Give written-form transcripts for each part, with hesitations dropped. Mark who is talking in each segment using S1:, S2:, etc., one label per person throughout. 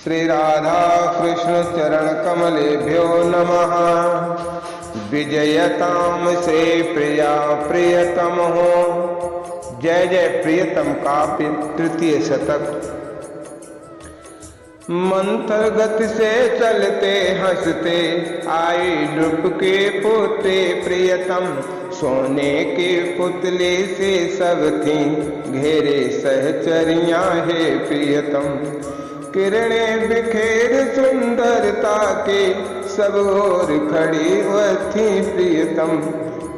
S1: श्री राधा कृष्ण चरण कमलेभ्यो नमः। विजयताम श्री प्रिया प्रियतम हो। जय जय प्रियतम काव्य तृतीय शतक। मंत्र गति से चलते हंसते आई नृप के पोते प्रियतम। सोने के पुतले से सब थी घेरे सहचरियां है प्रियतम। किरणें बिखेर सुंदरता के सब ओर खड़ी वह थी प्रियतम।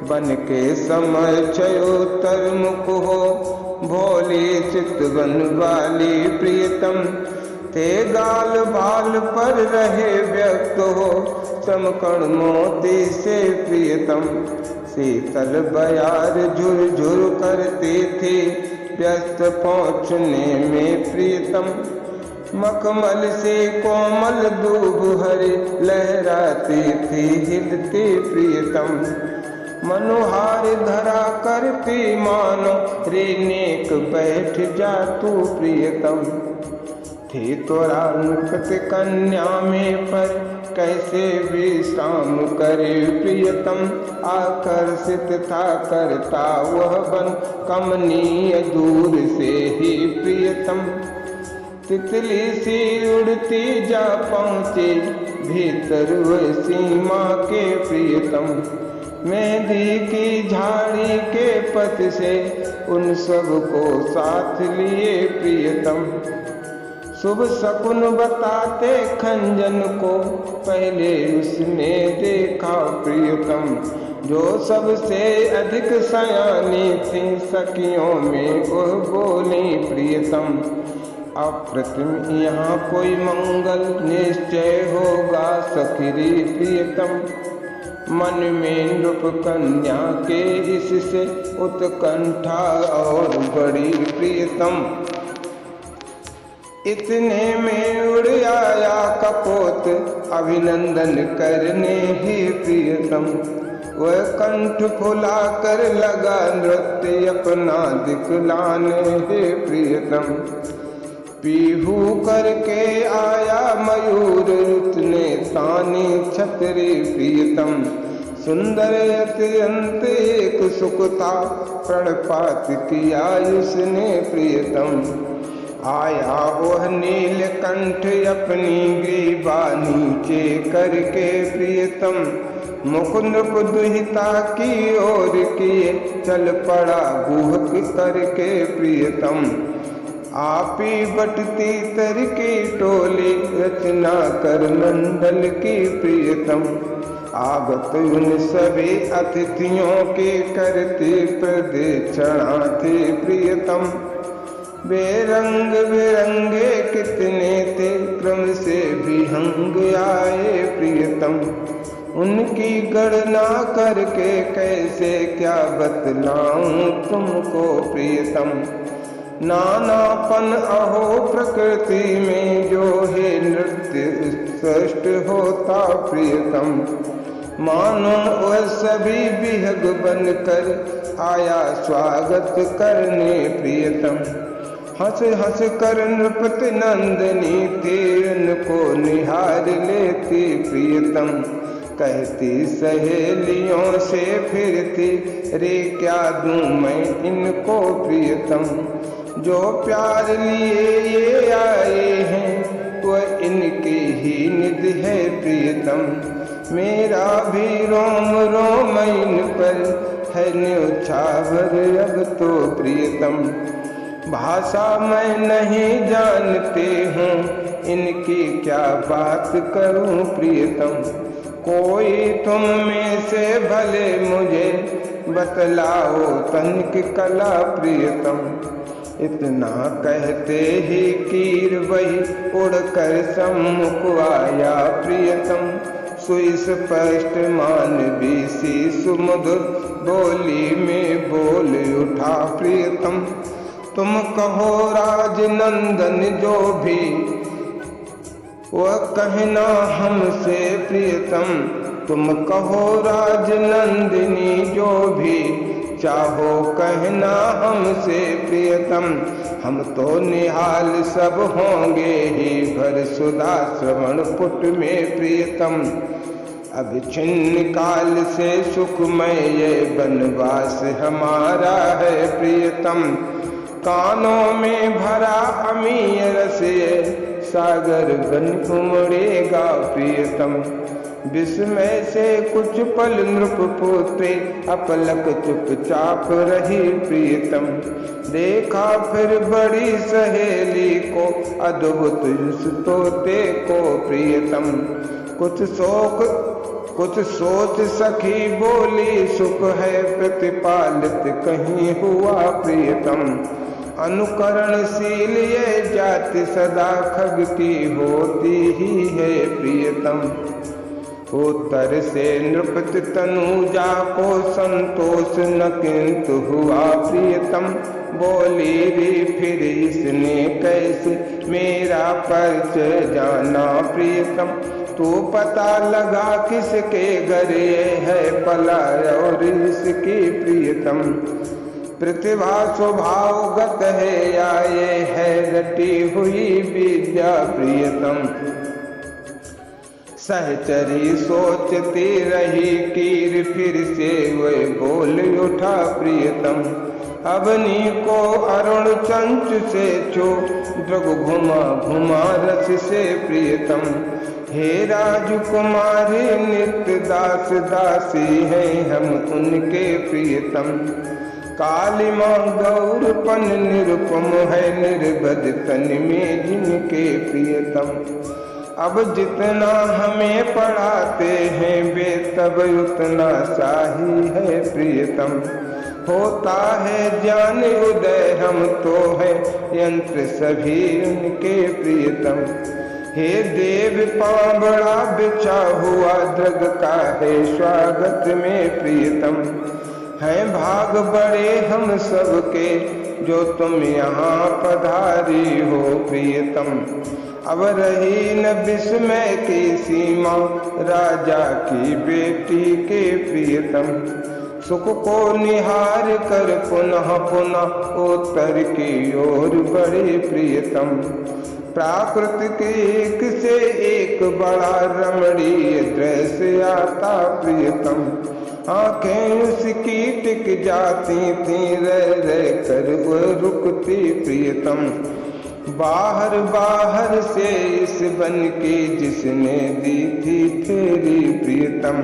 S1: बन के समय चयोतर मुख हो भोली चितवन वाली प्रियतम। ते गाल बाल पर रहे व्यक्त हो चमकण मोती से प्रियतम। शीतल बयार झुरझुर करती थी व्यस्त पहुँचने में प्रियतम। मखमल से कोमल दूब हरी लहराती थी हिलती प्रियतम। मनोहार धरा करती मानो रे नेक बैठ जा तू प्रियतम। थी तोरा नृपत कन्या में पर कैसे विश्राम करे प्रियतम। आकर्षित था करता वह बन कमनीय दूर से ही प्रियतम। तितली सी उड़ती जा पहुँचे भीतर वह सीमा के प्रियतम। मेहंदी की झाड़ी के पत से उन सब को साथ लिए प्रियतम। शुभ शकुन बताते खंजन को पहले उसने देखा प्रियतम। जो सबसे अधिक सयानी थी सखियों में वह बोली प्रियतम। अप्रतिम यहाँ कोई मंगल निश्चय होगा सखरी प्रियतम। मन में नृप कन्या के इससे उत्कंठा और बड़ी प्रियतम। इतने में उड़ आया कपोत अभिनंदन करने ही प्रियतम। वह कंठ फुला कर लगा नृत्य अपना दिखलाने ही प्रियतम। पीहू करके आया मयूर उतने तानी छतरी प्रियतम। सुंदर अत्यंत एक सुखता प्रणपात किया उसने प्रियतम। आया वह नीलकंठ अपनी ग्रीवा नीचे करके प्रियतम। मुकुंद दुहिता की ओर किए चल पड़ा गुहक करके प्रियतम। आपी बटती तर की टोली रचना कर मंडल की प्रियतम। आगत उन सभी अतिथियों के करते प्रदक्षिणा थे प्रियतम। बेरंग बिरंगे कितने थे क्रम से विहंग आए प्रियतम। उनकी गणना करके कैसे क्या बतलाऊं तुमको प्रियतम। नानापन अहो प्रकृति में जो है नृत्य उत्कृष्ट होता प्रियतम। मानो वह सभी विहग बनकर आया स्वागत करने प्रियतम। हंस हंस कर नृपत नंदनी थी उनको निहार लेती प्रियतम। कहती सहेलियों से फिरती रे क्या दूं मैं इनको प्रियतम। जो प्यार लिए ये आए हैं वह इनकी ही निधि है प्रियतम। मेरा भी रोम रोम इन पर है न्योछावर अब तो प्रियतम। भाषा मैं नहीं जानते हूँ इनकी क्या बात करूँ प्रियतम। कोई तुम में से भले मुझे बतलाओ तनिक कला प्रियतम। इतना कहते ही कीर वही उड़कर सम्मुख आया प्रियतम। सुस्पष्ट मानवी सी सुमधुर बोली में बोल उठा प्रियतम। तुम कहो राजनंदन जो भी वह कहना हमसे प्रियतम। तुम कहो राजनंदिनी जो भी चाहो कहना हमसे प्रियतम, हम तो निहाल सब होंगे ही भर सुधा श्रवण पुट में प्रियतम। अब छिन्न काल से सुखमय ये वनवास हमारा है प्रियतम, कानों में भरा अमीय रस ये सागर बन उमड़ेगा प्रियतम। विस्मय से कुछ पल नृप पोते अपलक चुपचाप रही प्रियतम, देखा फिर बड़ी सहेली को अद्भुत उस तोते को प्रियतम। कुछ सोच सखी बोली सुख है प्रतिपालित कहीं हुआ प्रियतम, अनुकरणशील ये जाति सदा खग की होती ही है प्रियतम। उत्तर से नृपति तनुजा को संतोष न किंतु हुआ प्रियतम, बोली री फिर इसने कैसे मेरा परिचय जाना प्रियतम। तू पता लगा किसके घर ये है पला और इसकी प्रियतम, प्रतिभा स्वभावगत है या ये है रटी हुई विद्या प्रियतम। सहचरी सोचती रही कीर फिर से वह बोल उठा प्रियतम, अवनी को अरुण चंच से छो द्रग घुमा घुमा रस से प्रियतम। हे राजकुमारी नित्य दास दासी हैं हम उनके प्रियतम, कालिमा गौरपन निरुपम है निर्बध तन में जिनके प्रियतम। अब जितना हमें पढ़ाते हैं वे तब उतना शाही है प्रियतम, होता है ज्ञान उदय हम तो है यंत्र सभी उनके प्रियतम। हे देव पावड़ा बिछा हुआ द्रग का है स्वागत में प्रियतम, हैं भाग बड़े हम सबके जो तुम यहाँ पधारी हो प्रियतम। अब रही न विस्मय की सीमा राजा की बेटी के प्रियतम, सुख को निहार कर पुनः पुनः उत्तर की ओर बढ़े प्रियतम। प्राकृतिक एक से एक बड़ा रमणीय दृश्य आता प्रियतम, आंखें उसकी टिक जाती थी रह कर वह रुकती प्रियतम। बाहर बाहर से इस बन की जिसने दी थी तेरी प्रियतम,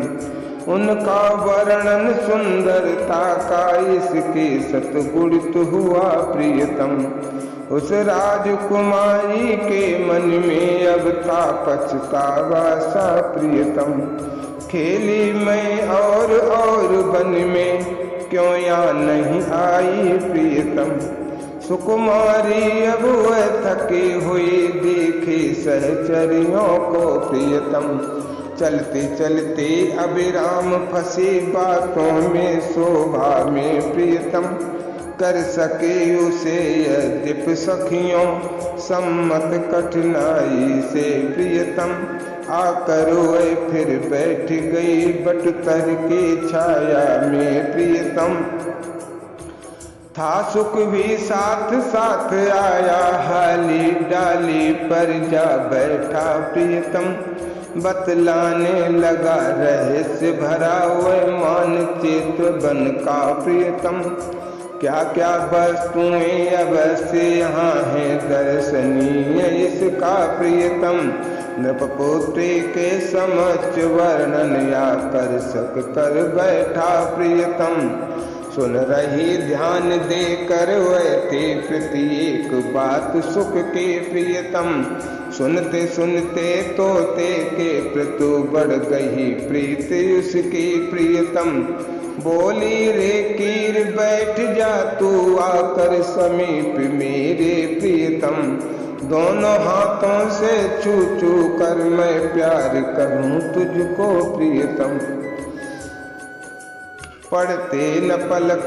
S1: उनका वर्णन सुंदरता का इसके सतगुणित हुआ प्रियतम। उस राजकुमारी के मन में अब था पछतावा सा प्रियतम, खेली मैं और वन में क्यों यहाँ नहीं आई प्रियतम। सुकुमारी अब वह थकी हुई देखी सहचरियों को प्रियतम, चलते चलते अविराम फंसी बातों में शोभा में प्रियतम। कर सके उसे यद्यप सखियों सम्मत कठिनाई से प्रियतम, आकर वह फिर बैठ गई बटतर की छाया में प्रियतम। था सुख भी साथ साथ आया हाली डाली पर जा बैठा प्रियतम, बतलाने लगा रहस्य भरा वह मानचित्र बन का प्रियतम। क्या क्या वस्तुएं अवश्य यहाँ है दर्शनीय इसका प्रियतम, नृपपुत्री के समक्ष वर्णन या कर सक कर बैठा प्रियतम। सुन रही ध्यान देकर वह थी प्रत्येक बात सुख के प्रियतम, सुनते सुनते तोते के प्रतु बढ़ गई प्रीति उसकी प्रियतम। बोली रे कीर बैठ जा तू आकर समीप मेरे प्रियतम, दोनों हाथों से छू छू कर मैं प्यार करूं तुझको प्रियतम। पढ़ते न पलक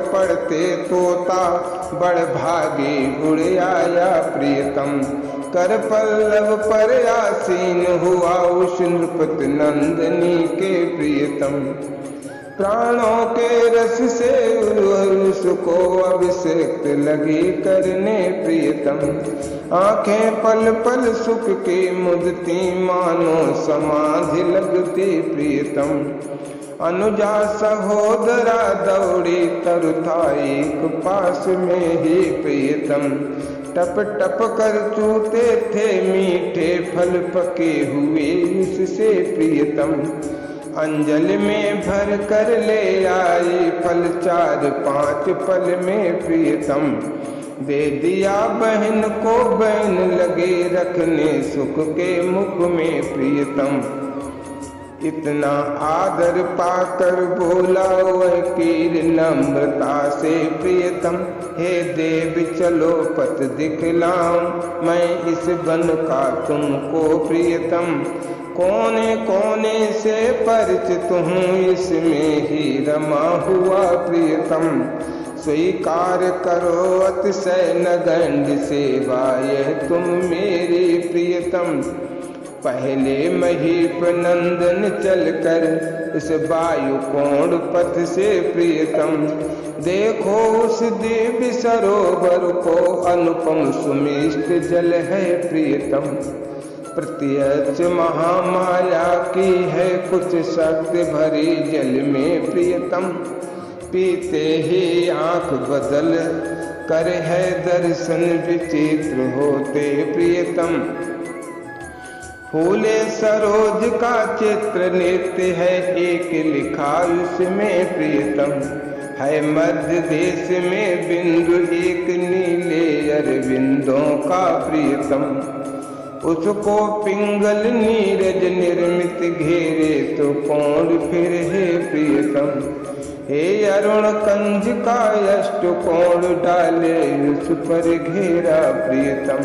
S1: पढ़ते तोता बड़ भागी उड़ आया प्रियतम, कर पल्लव पर आसीन हुआ उस नृपति नंदनी के प्रियतम। प्राणों के रस से उसको अभिषेक लगी करने प्रियतम। आंखें पल पल सुख की मुदती मानो समाधि लगती प्रियतम। अनुजा सहोदरा दौड़ी तरुथाई पास में ही प्रियतम। टप टप कर चूते थे मीठे फल पके हुए उससे प्रियतम। अंजलि में भर कर ले आई फल 4-5 पल में प्रियतम। दे दिया बहन को बहन लगे रखने सुख के मुख में प्रियतम। इतना आदर पाकर बोला वह कीर नम्रता से प्रियतम। हे देव चलो पथ दिखलाऊं मैं इस बन का तुमको प्रियतम। कोने कोने से परिचित हूँ इसमें ही रमा हुआ प्रियतम। स्वीकार करो अतिशय नगण्य सेवा यह तुम मेरी प्रियतम। पहले महीप नंदन चलकर इस वायु कोण पथ से प्रियतम। देखो उस दिव्य सरोवर को अनुपम सुमिष्ट जल है प्रियतम। प्रत्यक्ष महामाया की है कुछ शक्ति भरी जल में प्रियतम। पीते ही आंख बदल कर है दर्शन विचित्र होते प्रियतम। फूले सरोज का चित्र नृत्य है एक लिखा उसमें प्रियतम। है मध्य देश में बिंदु एक नीले अरविंदों का प्रियतम। उसको पिंगल नीरज निर्मित घेरे तो कौन फिर है प्रियतम। हे अरुण कंज का अष्टकोण डाले उस पर घेरा प्रियतम।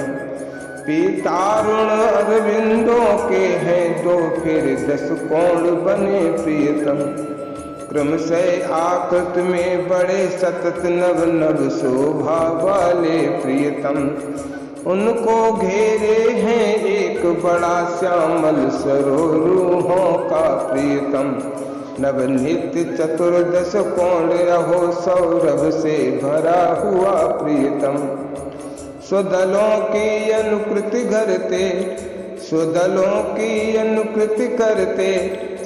S1: पीतारुण अरविंदों के हैं 2 फिर 10 कोण बने प्रियतम। क्रम से आकृत में बड़े सतत नव नव शोभा वाले प्रियतम। उनको घेरे हैं एक बड़ा श्यामल सरोरूहों का प्रियतम। नवनित्य 14 कोण अहो सौरभ से भरा हुआ प्रियतम। स्वदलों की अनुकृति करते स्वदलों की अनुकृति करते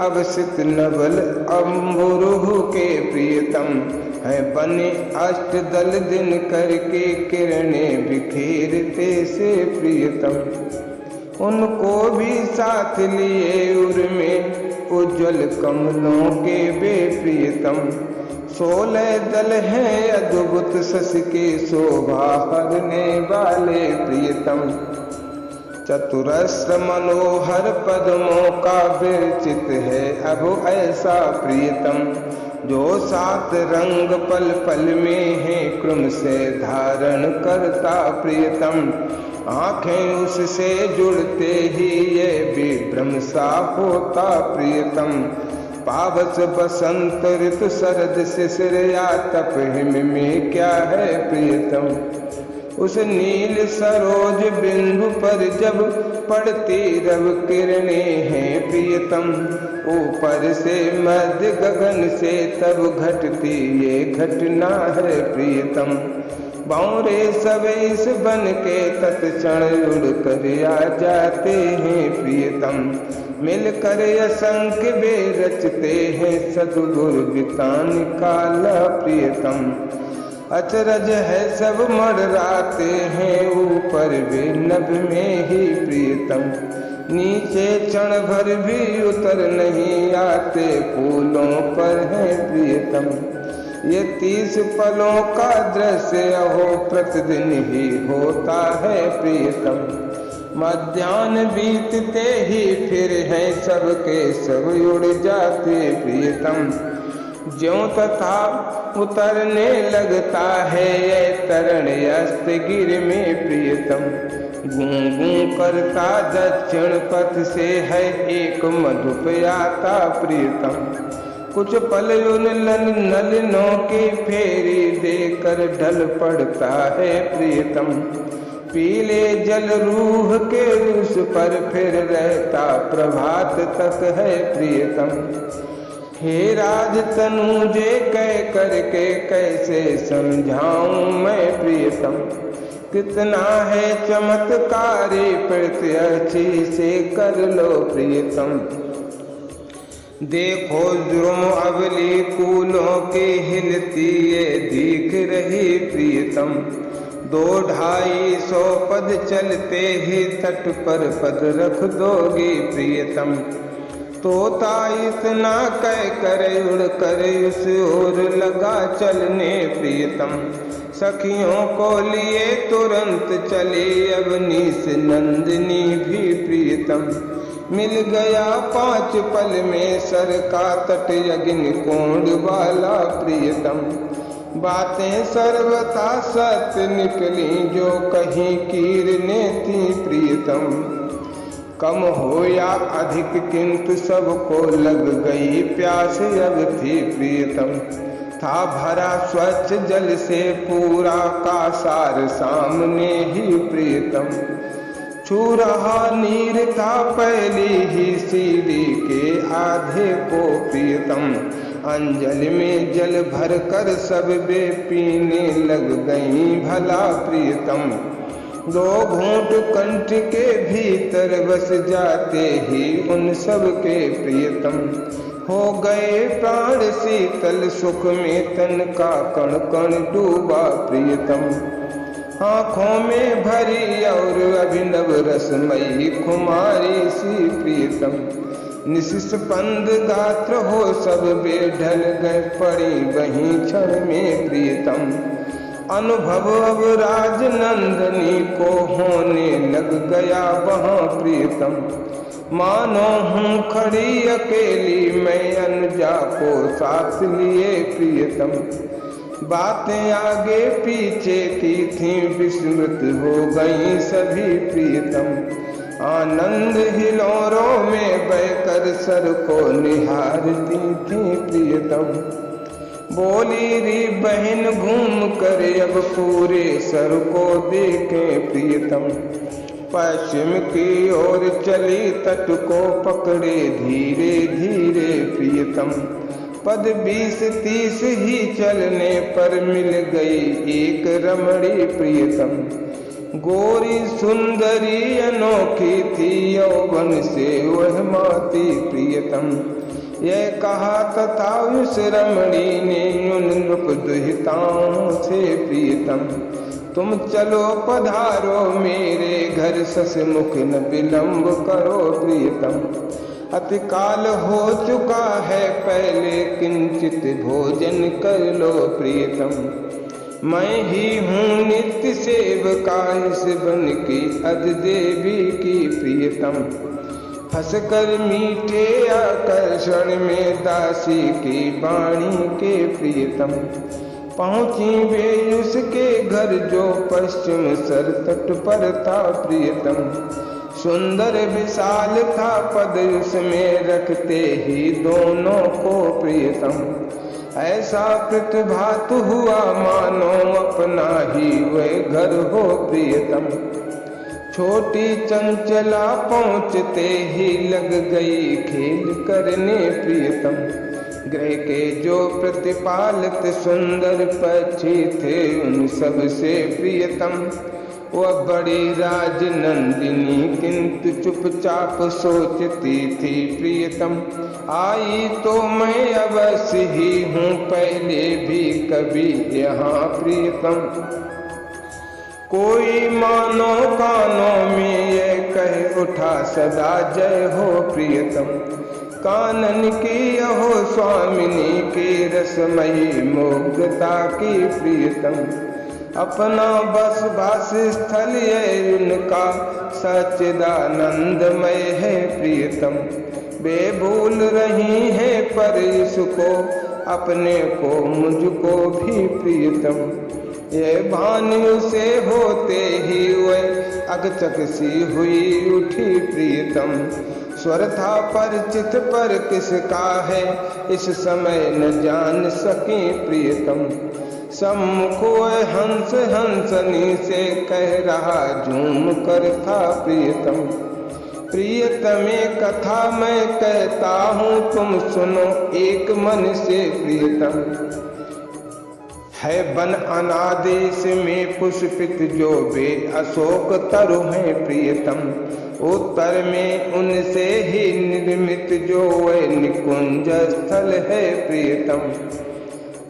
S1: अवसित नवल अम्बुरुह के प्रियतम। है बने अष्टदल दिन करके किरणें बिखेरते से प्रियतम। उनको भी साथ लिए उर्में उज्ज्वल कमलों के वे प्रियतम। 16 दल हैं अद्भुत शश के शोभा हरने वाले प्रियतम। चतुरस्र मनोहर पद्मों का विरचित है अब ऐसा प्रियतम। जो 7 रंग पल पल में है क्रम से धारण करता प्रियतम। आंखें उससे जुड़ते ही ये विभ्रम सा होता प्रियतम। पावस बसंत ऋतु शरद शिशिर या तप हिम में क्या है प्रियतम। उस नील सरोज बिंदु पर जब पड़ती रव किरणें हैं प्रियतम। ऊपर से मध्य गगन से तब घटती ये घटना है प्रियतम। बावरे सब इस बन के तत्क्षण उड़ कर आ जाते हैं प्रियतम। मिलकर असंख्य वे रचते हैं सद्गुरु बितान काला प्रियतम। अचरज है सब मड़राते हैं ऊपर वे नभ में ही प्रियतम। नीचे क्षण भर भी उतर नहीं आते फूलों पर है प्रियतम। ये 30 पलों का दृश्य अहो प्रतिदिन ही होता है प्रियतम। मध्याह्न बीतते ही फिर है सबके सब उड़ जाते प्रियतम। ज्यों तथा उतरने लगता है ये तरण अस्त गिर में प्रियतम। गूं गूं करता दक्षिण पथ से है एक मधुप आता प्रियतम। कुछ पल उन नलिनों की फेरी देकर ढल पड़ता है प्रियतम। पीले जल रूह के उस पर फिर रहता प्रभात तक है प्रियतम। हे राज तनुजे कह करके कैसे समझाऊं मैं प्रियतम, कितना है चमत्कारी प्रत्यक्षी से कर लो प्रियतम। देखो जुर्म अबली कूलों की हिलती ये दिख रही प्रियतम, 200-250 पद चलते ही तट पर पद रख दोगी प्रियतम। तोता इतना कह कर उड़ कर उस ओर लगा चलने प्रियतम, सखियों को लिए तुरंत चली अवनी से नंदिनी भी प्रियतम। मिल गया 5 पल में सर का तट अग्नि कोण वाला प्रियतम, बातें सर्वथा सत्य निकली जो कहीं कीरने थी प्रियतम। कम हो या अधिक किंतु सबको लग गई प्यास अब थी प्रियतम, था भरा स्वच्छ जल से पूरा का सार सामने ही प्रियतम। छू रहा नीर था पहली ही सीढ़ी के आधे को प्रियतम, अंजलि में जल भर कर सब वे पीने लग गई भला प्रियतम। 2 घूंट कंठ के भीतर बस जाते ही उन सब के प्रियतम, हो गए प्राण शीतल सुख में तन का कण कण डूबा प्रियतम। आँखों में भरी और अभिनव रसमयी खुमारी सी प्रियतम, निस्पंद गात्र हो सब वे ढल गए पड़ी वहीं क्षण में प्रियतम। अनुभव अब राज नंदनी को होने लग गया वहाँ प्रियतम, मानो हूँ खड़ी अकेली मैं अनुजा को साथ लिए प्रियतम। बातें आगे पीछे की थी विस्मृत हो गई सभी प्रियतम, आनंद हिलोरों में बहकर सर को निहारती थी प्रियतम। बोली री बहन घूम कर अब पूरे सर को देखे प्रियतम, पश्चिम की ओर चली तट को पकड़े धीरे धीरे प्रियतम। पद 20-30 ही चलने पर मिल गई एक रमणी प्रियतम, गोरी सुंदरी अनोखी थी यौवन से वह माती प्रियतम। यह कहा तथा उस रमणी ने उन नृप दुहिताओं से प्रियतम, तुम चलो पधारो मेरे घर ससमुख न विलंब करो प्रियतम। अतिकाल हो चुका है पहले किंचित भोजन कर लो प्रियतम, मैं ही हूँ नित्य सेवका इस बन की अधिदेवी की प्रियतम। फंसकर मीठे आकर्षण में दासी की वाणी के प्रियतम, पहुँची वे उसके घर जो पश्चिम सर तट पर था प्रियतम। सुंदर विशाल था पद उसमें रखते ही दोनों को प्रियतम, ऐसा प्रतिभात हुआ मानो अपना ही वह घर हो प्रियतम। छोटी चंचला पहुँचते ही लग गई खेल करने प्रियतम, गृह के जो प्रतिपालित सुंदर पक्षी थे उन सब से प्रियतम। वह बड़ी राजनंदिनी किंतु चुपचाप सोचती थी प्रियतम, आई तो मैं अवश्य ही हूँ पहले भी कभी यहाँ प्रियतम। कोई मानो कानों में ये कह उठा सदा जय हो प्रियतम, कानन की अहो स्वामिनी की रसमयी मुग्धता की प्रियतम। अपना बस भास स्थल ये उनका सच्चिदानंदमय है प्रियतम, वे भूल रही है पर इसको अपने को मुझको भी प्रियतम। ये भान उसे होते ही वह अगचक सी हुई उठी प्रियतम, स्वर था परिचित पर किसका है इस समय न जान सके प्रियतम। सम्मुख वह हंस हंसनी से कह रहा झूम कर था प्रियतम। प्रियतमे कथा मैं कहता हूँ तुम सुनो एक मन से प्रियतम। है बन अनादेश में पुष्पित जो वे अशोक तरु हैं प्रियतम। उत्तर में उनसे ही निर्मित जो वह निकुंज स्थल है प्रियतम।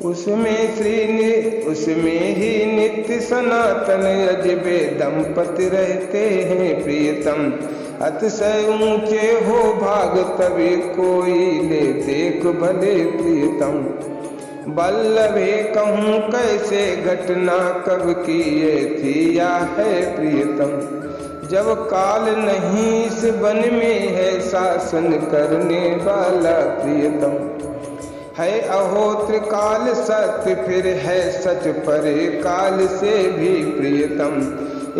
S1: उसमें ही नित्य सनातन अजबे दंपति रहते हैं प्रियतम। अतिशय ऊंचे हो भाग तभी कोई ले देख भले प्रियतम। बल्लभे कहूँ कैसे घटना कब की ये थी या है प्रियतम। जब काल नहीं इस वन में है शासन करने वाला प्रियतम। है अहोत्र काल सत्य फिर है सच परे काल से भी प्रियतम।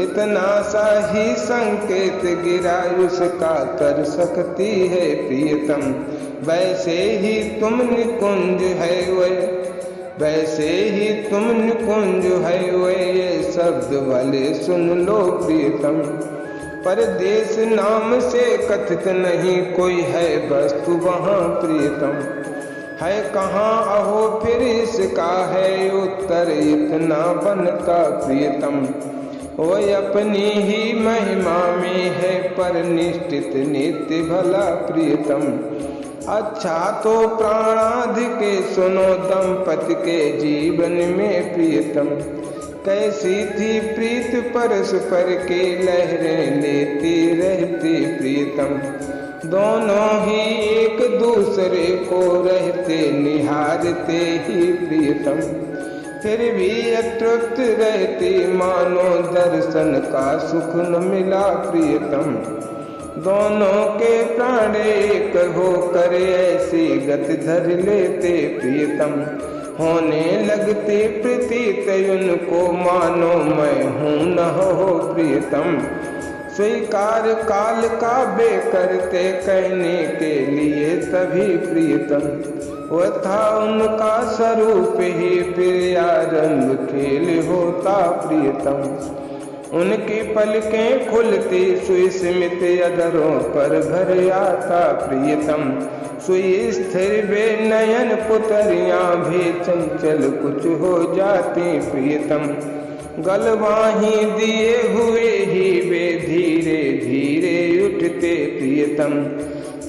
S1: इतना सा ही संकेत गिरा उसका कर सकती है प्रियतम। वैसे ही तुम निकुंज है वे ये शब्द वाले सुन लो प्रियतम। परदेश नाम से कथित नहीं कोई है वस्तु वहाँ प्रियतम। है कहाँ अहो फिर इसका है उत्तर इतना बनता प्रियतम। वो अपनी ही महिमा में है पर निष्ठित नित्य भला प्रियतम। अच्छा तो प्राणादि के सुनो दंपति के जीवन में प्रियतम। कैसी थी प्रीत परस्पर के लहरें लेती रहती प्रियतम। दोनों ही एक दूसरे को रहते निहारते ही प्रियतम। फिर भी अतृप्त रहती मानो दर्शन का सुख न मिला प्रियतम। दोनों के प्राण एक होकर ऐसी गति धर लेते प्रियतम। होने लगती प्रतीत उनको मानो मैं हूँ न हो प्रियतम। स्वीकार काल का बे करते कहने के लिए तभी प्रियतम। वह था उनका स्वरूप ही फिर आरंभ खेल होता प्रियतम। उनकी पलकें खुलती सुस्मित अधरों पर भर आता प्रियतम। सुई स्थिर वे नयन पुतरियां भी चंचल कुछ हो जाती प्रियतम। गलवाही दिए हुए ही वे धीरे धीरे उठते प्रियतम।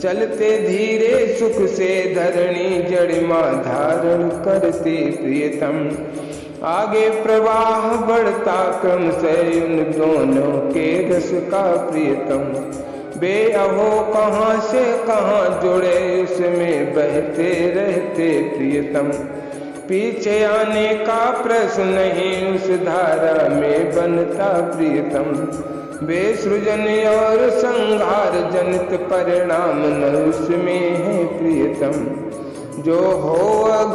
S1: चलते धीरे सुख से धरणी जड़िमा धारण करती प्रियतम। आगे प्रवाह बढ़ता क्रम से उन दोनों के रस का प्रियतम। बे अहो कहाँ से कहाँ जुड़े उसमें बहते रहते प्रियतम। पीछे आने का प्रश्न नहीं उस धारा में बनता प्रियतम। बेसृजन और संहार जनित परिणाम न उसमें है प्रियतम। जो हो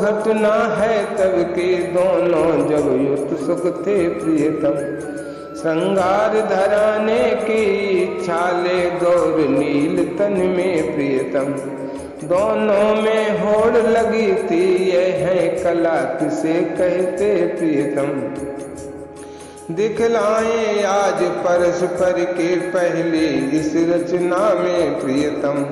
S1: घटना है तब के दोनों जब युत सुख थे प्रियतम। श्रृंगार धराने की इच्छा ले गौर नील तन में प्रियतम। दोनों में होड़ लगी थी यह है कला किसे कहते प्रियतम। दिखलाएं आज परस्पर के पहले इस रचना में प्रियतम।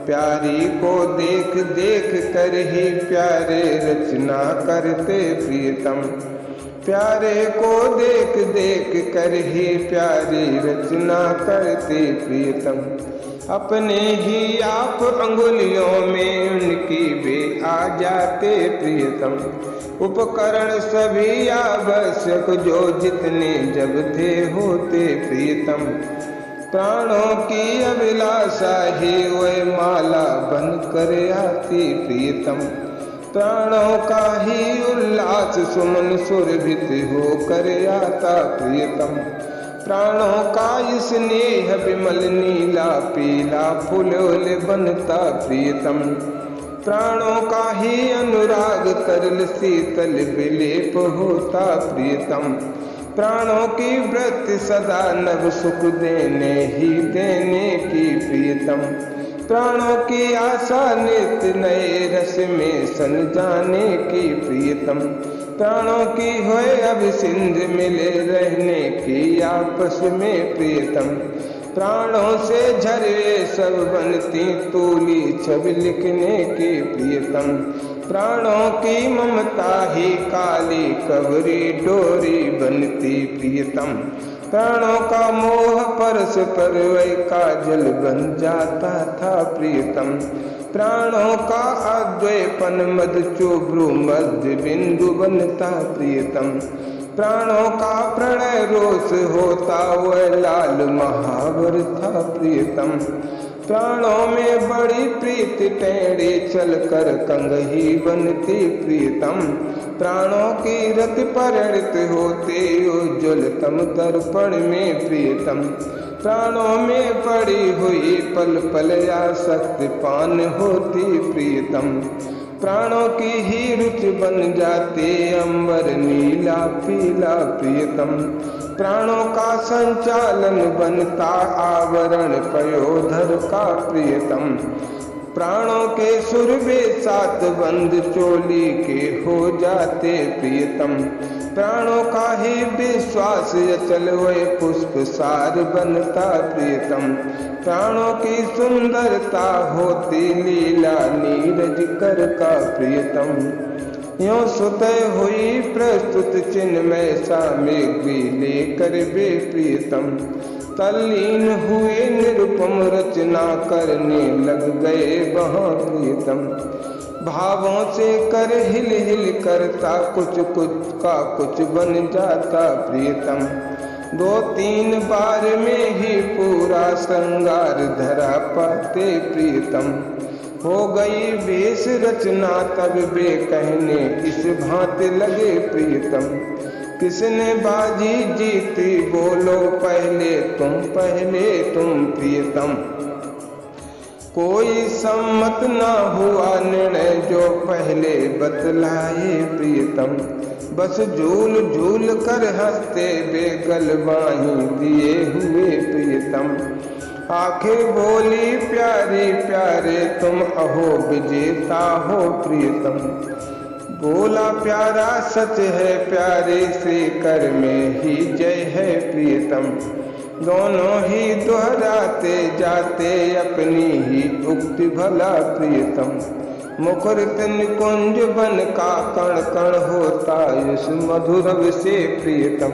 S1: प्यारी को देख देख कर ही प्यारे रचना करते प्रियतम। प्यारे को देख देख कर ही प्यारी रचना करते प्रियतम। अपने ही आप अंगुलियों में उनकी वे आ जाते प्रियतम। उपकरण सभी आवश्यक जो जितने जब थे होते प्रियतम। प्राणों की अभिलाषा ही वह माला बन कर आती प्रियतम। प्राणों का ही उल्लास सुमन सुरभित होकर आता प्रियतम। प्राणों का स्नेह विमल नीला पीला फूलोल बनता प्रियतम। प्राणों का ही अनुराग तरल शीतल विलेप होता प्रियतम। प्राणों की वृत्ति सदा नव सुख देने ही देने की प्रियतम। प्राणों की आशा नित्य नए रस में सन जाने की प्रियतम। प्राणों की होए अब सिंध मिले रहने की आपस में प्रियतम। प्राणों से झरे सब बनती तूली छवि लिखने की प्रियतम। प्राणों की ममता ही काली कबरी डोरी बनती प्रियतम। प्राणों का मोह परस पर वही काजल बन जाता था प्रियतम। प्राणों का अद्वैपन मद चुभ्रु मध्य बिंदु बनता प्रियतम। प्राणों का प्रणय रोष होता वह लाल महावर था प्रियतम। प्राणों में बड़ी प्रीति टेढ़ी चलकर कंगही बनती प्रियतम। प्राणों की रति परिणित होते उज्ज्वलतम दर्पण में प्रियतम। प्राणों में पड़ी हुई पल पल आसक्ति पान होती प्रियतम। प्राणों की ही रुचि बन जाती अंबर नीला पीला प्रियतम। प्राणों का संचालन बनता आवरण पयोधर का प्रियतम। प्राणों के सुरभे सात बंद चोली के हो जाते प्रियतम। प्राणों का ही विश्वास अचल वह पुष्प सार बनता प्रियतम। प्राणों की सुंदरता होती लीला नीरज कर का प्रियतम। यों सुतः हुई प्रस्तुत चिन्मय सामग्री लेकर वे प्रियतम तल्लीन हुए निरुपम रचना करने लग गए वहाँ प्रियतम। भावों से कर हिल हिल करता कुछ कुछ का कुछ बन जाता प्रियतम। दो तीन बार में ही पूरा श्रृंगार धरा पाते प्रियतम। हो गई वेश रचना तब वे कहने इस भांति लगे प्रियतम। किसने बाजी जीती बोलो पहले तुम प्रियतम। कोई सम्मत ना हुआ निर्णय जो पहले बतलाए प्रियतम। बस झूल झूल कर हंसते वे गलवाही दिए हुए प्रियतम। आखिर बोली प्यारे प्यारे तुम अहो विजेता हो प्रियतम। बोला प्यारा सच है प्यारे से कर में ही जय है प्रियतम। दोनों ही दोहराते जाते अपनी ही उक्ति भला प्रियतम। मुखरित निकुंज बन का कण कण होता इस मधुरव से प्रियतम।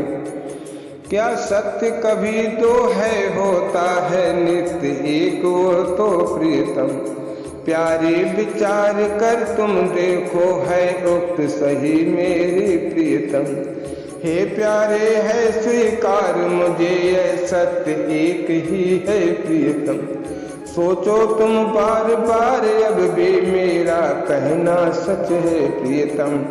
S1: क्या सत्य कभी दो है होता है नित्य एक वो तो प्रियतम। प्यारे विचार कर तुम देखो है उक्त सही मेरी प्रियतम। हे प्यारे है स्वीकार मुझे यह सत्य एक ही है प्रियतम। सोचो तुम बार बार अब भी मेरा कहना सच है प्रियतम।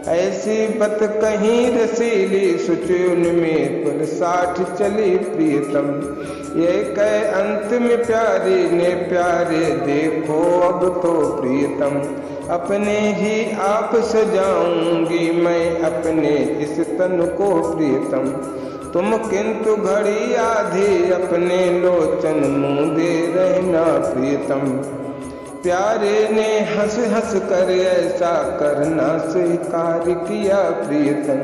S1: ऐसी बत कहीं रसीली सुचुन में पुल साठ चली प्रियतम। ये कह अंत में प्यारी ने प्यारे देखो अब तो प्रियतम। अपने ही आप सजाऊंगी मैं अपने इस तन को प्रियतम। तुम किंतु घड़ी आधी अपने लोचन मुँह दे रहना प्रियतम। प्यारे ने हंस हंस कर ऐसा करना स्वीकार किया प्रियतम।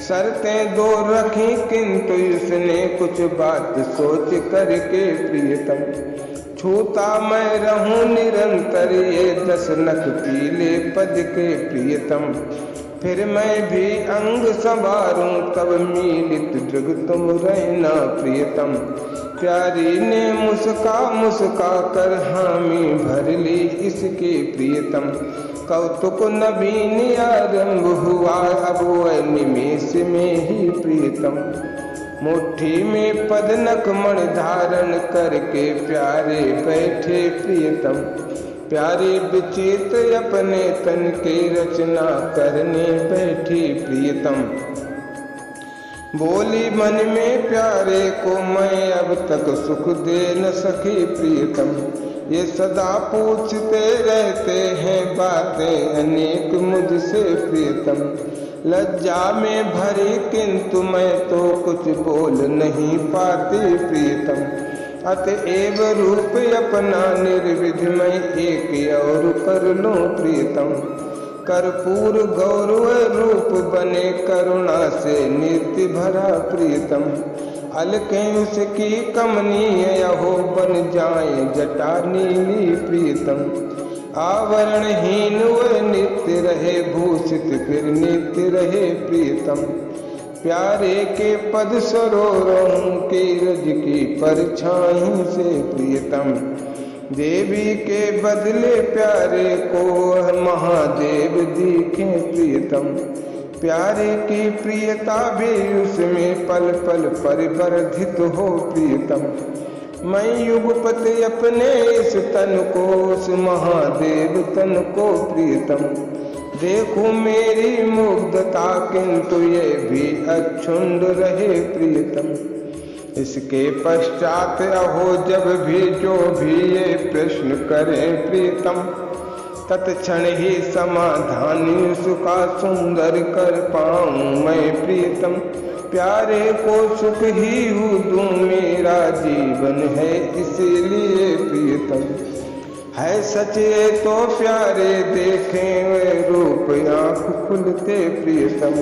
S1: शर्तें दो रखी किंतु उसने कुछ बात सोच करके प्रियतम। छूता मैं रहूं निरंतर ये 10 नख पीले पद के प्रियतम। फिर मैं भी अंग संवारूं तब मिलित जग तुम रहना प्रियतम। प्यारी ने मुस्का कर हामी भर ली इसकी प्रियतम। कौतुक नवीन आरंभ हुआ अब वह निमेष में ही प्रियतम। मुट्ठी में पदनक मण धारण करके प्यारे बैठे प्रियतम। प्यारी विचित अपने तन की रचना करने बैठी प्रियतम। बोली मन में प्यारे को मैं अब तक सुख दे न सकी प्रियतम। ये सदा पूछते रहते हैं बातें अनेक मुझसे प्रियतम। लज्जा में भरी किंतु मैं तो कुछ बोल नहीं पाती प्रियतम। अतएव रूप अपना निर्विध मैं एक और कर लूं प्रियतम। कर्पूर गौरव रूप बने करुणा से नित्य भरा प्रियतम। अलकें उसकी कमनीय यहो बन जाए जटा नीली प्रियतम। आवरणहीन वह नित्य रहे भूषित फिर नित्य रहे प्रियतम। प्यारे के पद सरोवरों की रज की परछाई से प्रियतम। देवी के बदले प्यारे को महादेव दिखे प्रियतम। प्यारे की प्रियता भी उसमें पल पल परिवर्धित हो प्रियतम। मैं युगपति अपने इस तन को उस महादेव तन को प्रियतम। देखो मेरी मुग्धता किंतु ये भी अक्षुण्ण रहे प्रियतम। इसके पश्चात अहो जब भी जो भी ये प्रश्न करें प्रियतम, तत्क्षण ही समाधान उसका सुंदर कर पाऊं मैं प्रियतम। प्यारे को सुख ही हूँ दूं मेरा जीवन है इसीलिए प्रियतम। है सच ये तो प्यारे देखें वे रूप आँख खुलते प्रियतम।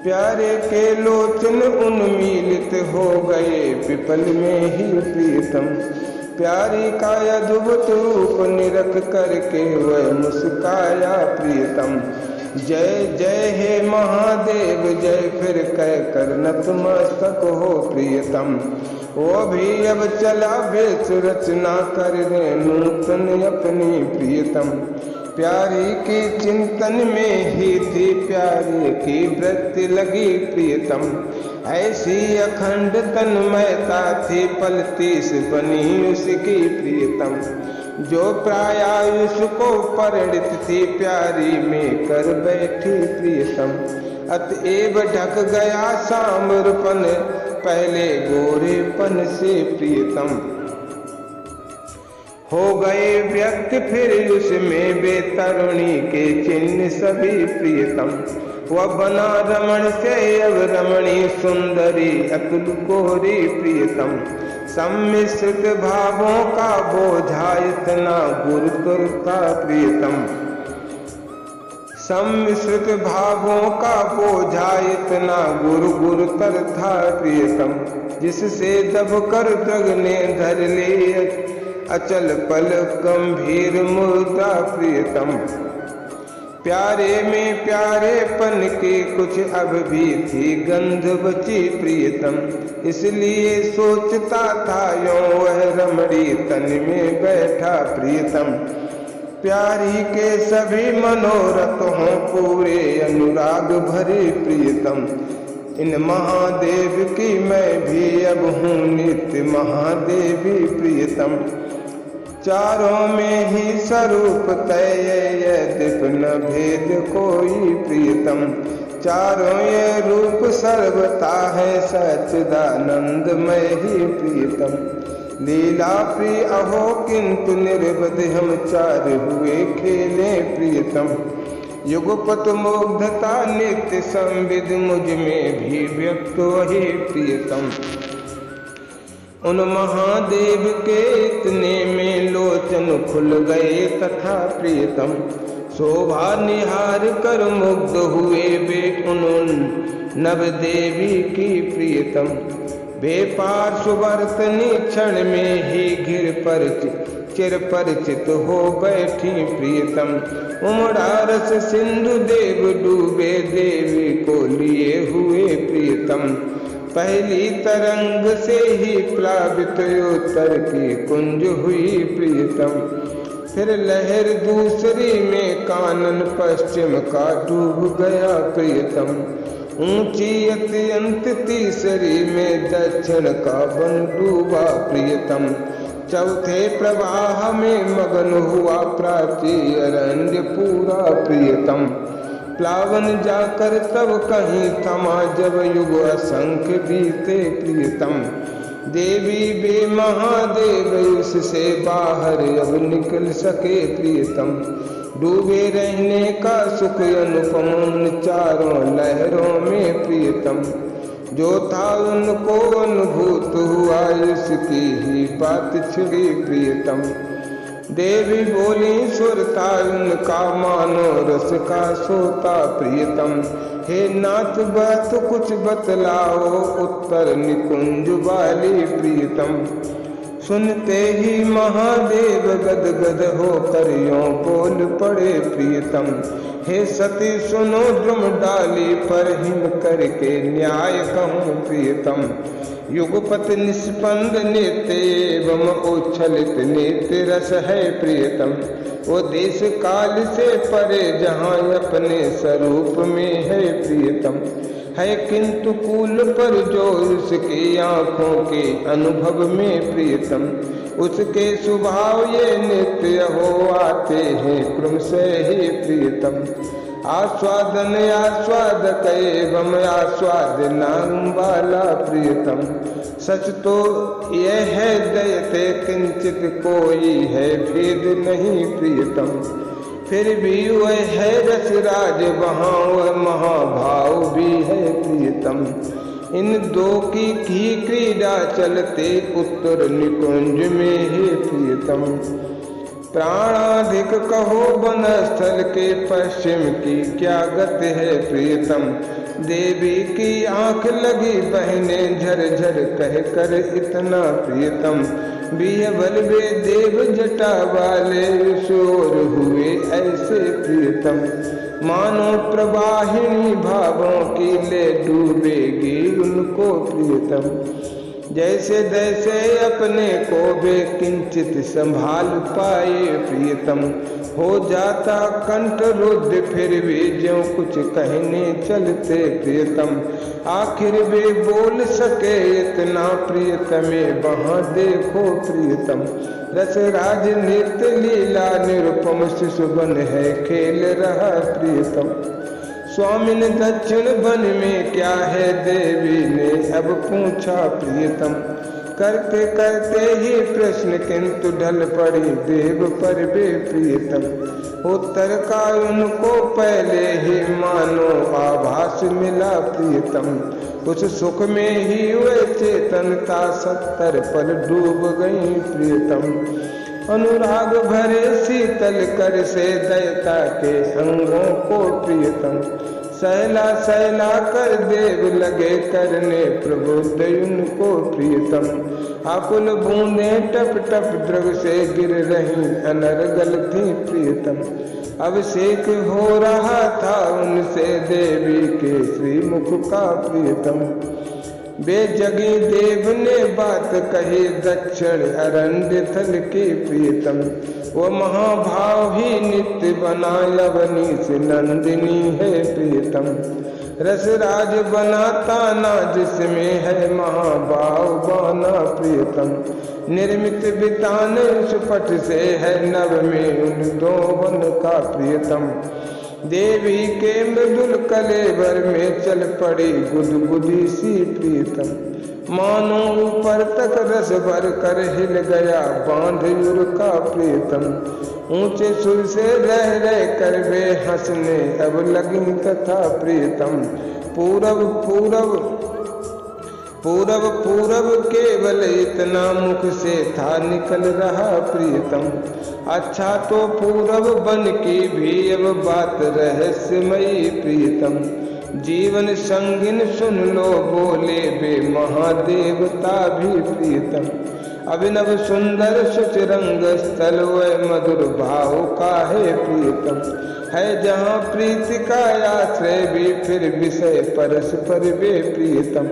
S1: प्यारे के लोचन उन्मीलित हो गए पिपल में ही प्रियतम। प्यारी का अद्भुत रूप निरख करके वह मुस्काया प्रियतम। जय जय हे महादेव जय फिर कह कर नतमस्तक हो प्रियतम। वो भी अब चला भेष रचना करने नूतन अपनी प्रियतम। प्यारी के चिंतन में ही थी प्यारे की वृत्ति लगी प्रियतम। ऐसी अखंड तन्मयता थी पलती से बनी उसकी प्रियतम। जो प्रायायुष को परिणित थी प्यारी में कर बैठी प्रियतम। अतएव ढक गया साम्रपन पहले गोरेपन से प्रियतम। हो गए व्यक्त फिर उसमें बेतरुणी के चिन्ह सभी प्रियतम। वह बना रमण से अब रमणी सुंदरी अतुल गोरी प्रियतम। सम्मिश्रित भावों का बोझा इतना गुरुतर था प्रियतम। सम्मिश्रित भावों का बोझा इतना गुरुतर था प्रियतम। जिससे दबकर जग ने धर लिए अचल पल गंभीर मुद्रा प्रियतम। प्यारे में प्यारेपन की कुछ अब भी थी गंध बची प्रियतम। इसलिए सोचता था यों वह रमणी तन में बैठा प्रियतम। प्यारी के सभी मनोरथ हों पूरे अनुराग भरे प्रियतम। इन महादेव की मैं भी अब हूँ नित्य महादेवी प्रियतम। चारों में ही स्वरूप तय यद्यपि न भेद कोई प्रियतम। चारों ये रूप सर्वता है सच्चिदानंदमय ही प्रियतम। लीला प्रिय अहो किंतु निर्बध हम चार हुए खेले प्रियतम। युगपत मुग्धता नित्य संविद मुझ में भी व्यक्त वही प्रियतम। उन महादेव के इतने में लोचन खुल गए तथा प्रियतम। शोभा निहार कर मुग्ध हुए वे उन नव देवी की प्रियतम। बेपार सुवर्तनी क्षण में ही घिर पर चिर परिचित हो बैठी प्रियतम। उमड़ा रस सिंधु देव डूबे देवी को लिए हुए प्रियतम। पहली तरंग से ही प्लावित उत्तर की कुंज हुई प्रियतम। फिर लहर दूसरी में कानन पश्चिम का डूब गया प्रियतम। ऊंची अत्यंत तीसरी में दक्षिण का बन डूबा प्रियतम। चौथे प्रवाह में मगन हुआ प्राची अरण्य पूरा प्रियतम। प्लावन जाकर तब कहीं थमा जब युग असंख्य बीते प्रियतम। देवी बे महादेव उससे बाहर अब निकल सके प्रियतम। डूबे रहने का सुख अनुपम चारों लहरों में प्रियतम। जो था उनको अनुभूत हुआ इसकी ही बात छिड़ी प्रियतम। देवी बोली सुरता उनका मानो रस का सोता प्रियतम। हे नाथ बात कुछ बतलाओ उत्तर निकुंज वाली प्रियतम। सुनते ही महादेव गदगद होकर यों बोल पड़े प्रियतम। हे सती सुनो द्रुम डाली पर हिम करके न्याय कहूँ प्रियतम। युगपत निष्पंद नेते एवं उच्छलित नेत्र रस है प्रियतम। वो देश काल से परे जहाँ अपने स्वरूप में है प्रियतम। है किंतु कूल पर जो उसकी आँखों के अनुभव में प्रियतम। उसके स्वभाव ये नित्य हो आते हैं क्रम से ही प्रियतम। आस्वादन आस्वादक एवं आस्वादनाम वाला प्रियतम। सच तो यह है दयते किंचित कोई है भेद नहीं प्रियतम। फिर भी वह है रसराज वहाँ वह महाभाव भी है प्रियतम। इन दो की क्रीड़ा चलते उत्तर निकुंज में है प्रियतम। प्राणाधिक कहो वनस्थल के पश्चिम की क्या गति है प्रियतम। देवी की आंख लगी बहने झरझर कह कर इतना प्रियतम। बियबल वे देव जटा वाले शोर हुए ऐसे प्रियतम। मानो प्रवाहिनी भावों की ले डूबेगी उनको प्रियतम। जैसे जैसे अपने को वे किंचित संभाल पाए प्रियतम। हो जाता कंठ रुद्ध फिर भी ज्यों कुछ कहने चलते प्रियतम। आखिर वे बोल सके इतना प्रियतमे वहाँ देखो प्रियतम। रसराज नृत्य लीला निरुपम शिशुबन है खेल रहा प्रियतम। स्वामिन दक्षिण वन में क्या है देवी ने अब पूछा प्रियतम। करते करते ही प्रश्न किंतु ढल पड़ी देव पर वे प्रियतम। उत्तर का उनको पहले ही मानो आभास मिला प्रियतम। उस सुख में ही वे चेतनता 70 पल डूब गई प्रियतम। अनुराग भरे शीतल कर से दयता के अंगों को प्रियतम। सहला सहला कर देव लगे करने प्रबुद्ध उनको प्रियतम। आकुल बूंदे टप टप द्रव से गिर रही अनर्गल थी प्रियतम। अभिषेक हो रहा था उनसे देवी के श्रीमुख का प्रियतम। बेजगी देव ने बात कही दक्षिण अरण्य थल की प्रियतम। वो महाभाव ही नित्य बना यवनी से नंदिनी है प्रियतम। रसराज बनाता ना जिसमें है महाभाव बाना प्रियतम। निर्मित बितान सुपट से है नव में उन दो वन का प्रियतम। देवी के मृदुल कलेवर में चल पड़ी गुदगुदी सी प्रीतम। मानो ऊपर तक रस भर कर हिल गया बांध युर का प्रीतम। ऊंचे सुर से रह रह कर वे हंसने अब लगी तथा प्रीतम। पूरब पूरब पूरब पूरब केवल इतना मुख से था निकल रहा प्रियतम। अच्छा तो पूरब बन की भी अब बात रहस्यमयी प्रियतम। जीवन संगिन सुन लो बोले वे महादेवता भी प्रियतम। अभिनव सुंदर सुच रंग स्थल व मधुर भाव का है प्रियतम। है जहाँ प्रीति का आश्रय भी फिर विषय परस्पर वे प्रियतम।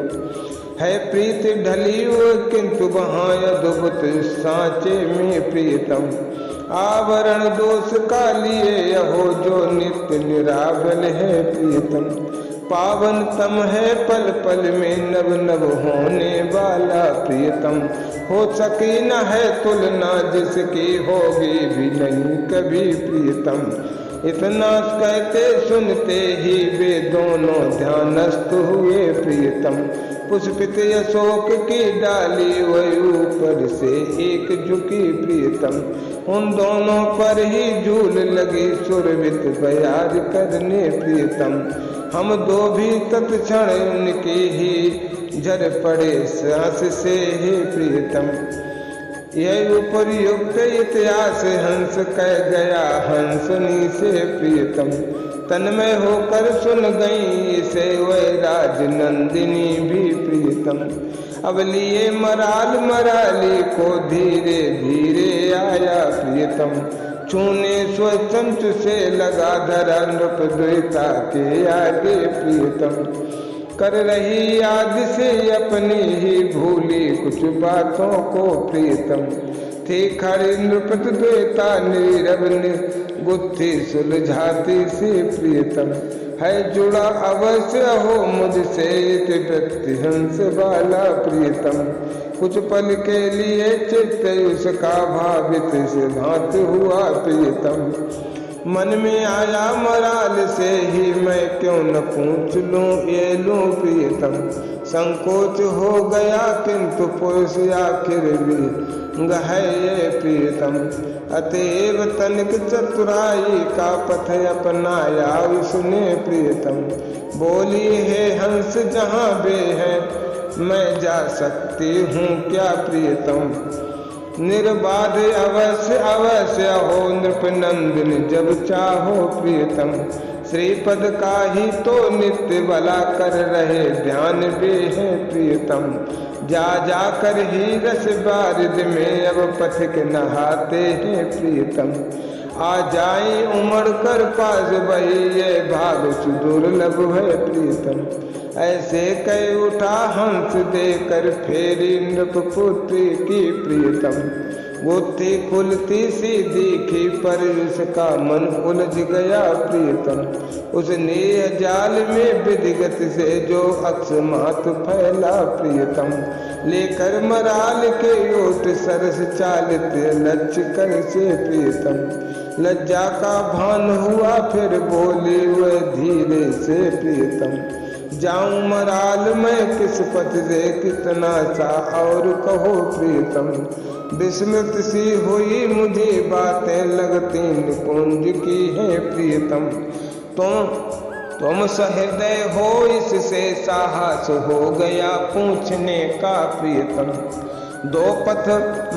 S1: है प्रीति ढली हुई किंतु वहाँ अद्भुत सांचे में प्रियतम। आवरण दोष का लिए यहो जो नित्य निरावल है प्रियतम। पावन तम है पल पल में नव नव होने वाला प्रियतम। हो सकी न है तुलना जिसकी होगी भी नहीं कभी प्रियतम। इतना कहते सुनते ही वे दोनों ध्यानस्थ हुए प्रियतम। पुष्पित अशोक की डाली वही ऊपर से एक झुकी प्रियतम। उन दोनों पर ही झूल लगी सुरवित बयार करने प्रियतम। हम दो भी तत्क्षण उनकी ही झर पड़े सांस से ही प्रियतम। यह उपयुक्त इतिहास हंस कह गया हंसनी से प्रियतम। तन्मय होकर सुन गई इसे वैराज नंदिनी भी प्रियतम। अब लिए मराल मराली को धीरे धीरे आया प्रियतम। छूने स्वचंच से लगा धरा नृप द्वैता के आगे प्रियतम। कर रही याद से अपनी ही भूली कुछ बातों को प्रियतम। थी खड़ी नृपत द्वैता नीरव गुत्थी सुलझाती सी प्रियतम। है जुड़ा अवश्य हो मुझसे इत व्यक्ति हंस वाला प्रियतम। कुछ पल के लिए चित्त उसका भावित से भांत हुआ प्रियतम। मन में आया मराल से ही मैं क्यों न पूछ लूं ये लूं प्रियतम। संकोच हो गया किंतु पुरुष आखिर भी है ये प्रियतम। अतएव तनिक चतुराई का पथ अपनाया उसने प्रियतम। बोली है हंस जहाँ बे है मैं जा सकती हूँ क्या प्रियतम। निर्बाध अवश्य अवश्य हो नृप नंदन जब चाहो प्रियतम। श्रीपद का ही तो नित्य भला कर रहे ध्यान बे है प्रियतम। जा जा कर ही रस बारिद में अब पथिक नहाते हैं प्रियतम। आ जाए उमड़ कर पास बही ये भाग सुदुर्लभ है प्रियतम। ऐसे कह उठा हंस देकर फेरी नृप पुत्री की प्रियतम। गुत्थी खुलती सी दिखी पर उसका मन उलझ गया प्रियतम। उस नेह जाल में विधिगत से जो अकस्मात फैला प्रियतम। लेकर मराल के ओट सरस चालित लक्ष्य कर से प्रियतम। लज्जा का भान हुआ फिर बोली वह धीरे से प्रियतम। जाऊं मराल मैं किस पथ से कितना सा और कहो प्रियतम। विस्मृत सी हुई मुझे बातें लगती निकुंज की है प्रियतम। तुम सहृदय हो इससे साहस हो गया पूछने का प्रियतम। दो पथ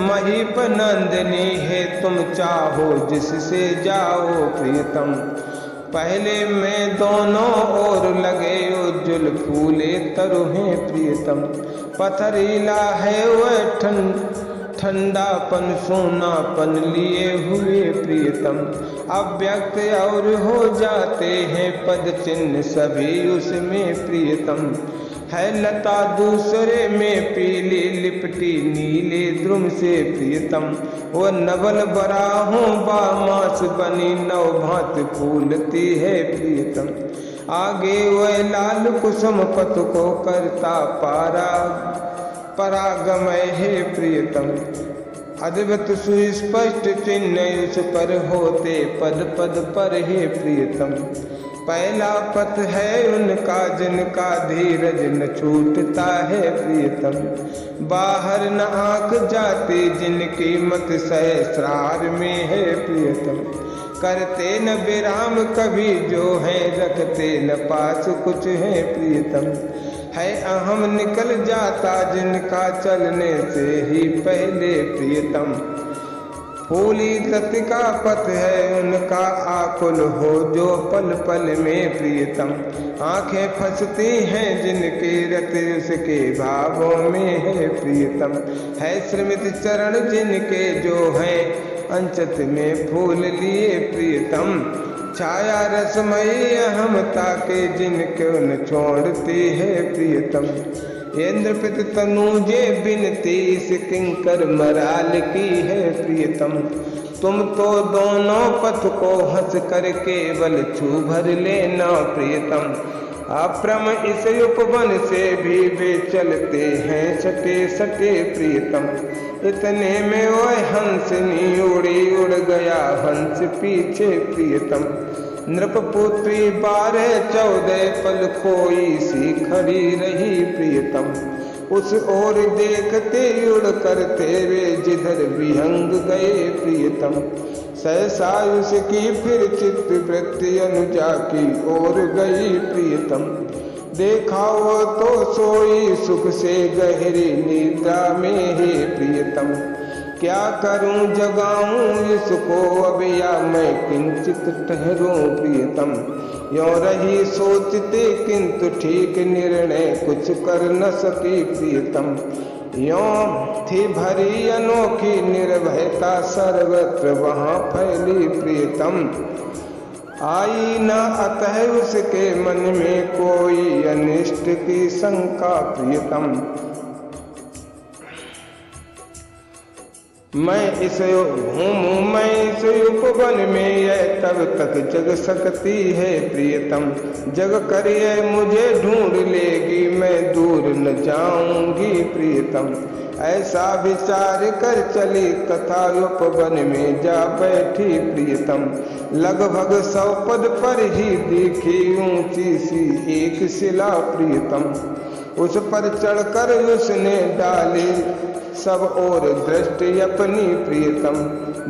S1: महीप नंदिनी है तुम चाहो जिससे जाओ प्रियतम। पहले में दोनों ओर लगे उज्जवल फूले तरुहे प्रियतम। पथरीला है वह ठंडापन सोनापन लिए हुए प्रियतम। अव्यक्त और हो जाते हैं पद चिन्ह सभी उसमें प्रियतम। है लता दूसरे में पीली लिपटी नीले द्रुम से प्रियतम। वो नवल बराहों बामास बनी नव भांत फूलती है प्रियतम। आगे वह लाल कुसुम पथ को करता परागमय है प्रियतम। अद्भुत सुस्पष्ट चिन्ह उस पर होते पद पद पर है प्रियतम। पहला पथ है उनका जिनका धीरज न छूटता है प्रियतम। बाहर न आंख जाती जिनकी मत सहस्रार में है प्रियतम। करते न विराम कभी जो है रखते न पास कुछ है प्रियतम। है अहम निकल जाता जिनका चलने से ही पहले प्रियतम। फूली लतिका पथ है उनका आकुल हो जो पल पल में प्रियतम। आंखें फंसती हैं जिनके रत उसके भावों में है प्रियतम। है श्रमित चरण जिनके जो है अंचत में फूल लिए प्रियतम। छाया रसमयी अहमता के जिनके उन छोड़ती है प्रियतम। इंद्रपित तनुजे बिनती इस किंकर मराल की है प्रियतम। तुम तो दोनों पथ को हंस कर केवल छू भर लेना प्रियतम। अप्रम इस उपवन से भी वे चलते हैं सटे सटे प्रियतम। इतने में वह हंसनी उड़ी उड़ गया हंस पीछे प्रियतम। नृपपुत्री 12-14 पल खोई सी खड़ी रही प्रियतम। उस ओर देखते उड़ कर तेरे जिधर विहंग गए प्रियतम। सहसा उसकी फिर चित्त वृत्ति अनुजा की ओर गई प्रियतम। देखा वो तो सोई सुख से गहरी निद्रा में ही प्रियतम। क्या करूं जगाऊं इसको अब या मैं किंचित ठहरूं प्रियतम। यों रही सोचते किंतु ठीक निर्णय कुछ कर न सकी प्रियतम। यों थी भरी अनोखी निर्भयता सर्वत्र वहां फैली प्रियतम। आई न अतः उसके मन में कोई अनिष्ट की शंका प्रियतम। मैं इस उपवन में यह तब तक जग सकती है प्रियतम। जग कर यह मुझे ढूंढ लेगी मैं दूर न जाऊंगी प्रियतम। ऐसा विचार कर चली तथा उपवन में जा बैठी प्रियतम। लगभग 100 पद पर ही दिखी ऊंची सी एक शिला प्रियतम। उस पर चढ़कर उसने डाली सब और दृष्टि अपनी प्रियतम।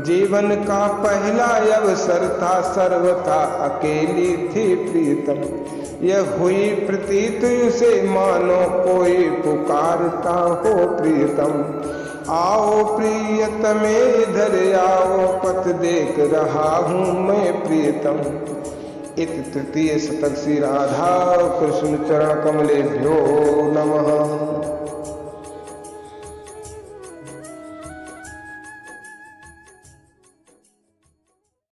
S1: जीवन का पहला अवसर था सर्वथा अकेली थी प्रियतम। यह हुई प्रतीत उसे मानो कोई पुकारता हो प्रियतम। आओ प्रियतमे इधर आओ पथ देख रहा हूँ मैं प्रियतम। इति तृतीय शतक श्री राधा कृष्ण चरण कमलेभ्यो नमः।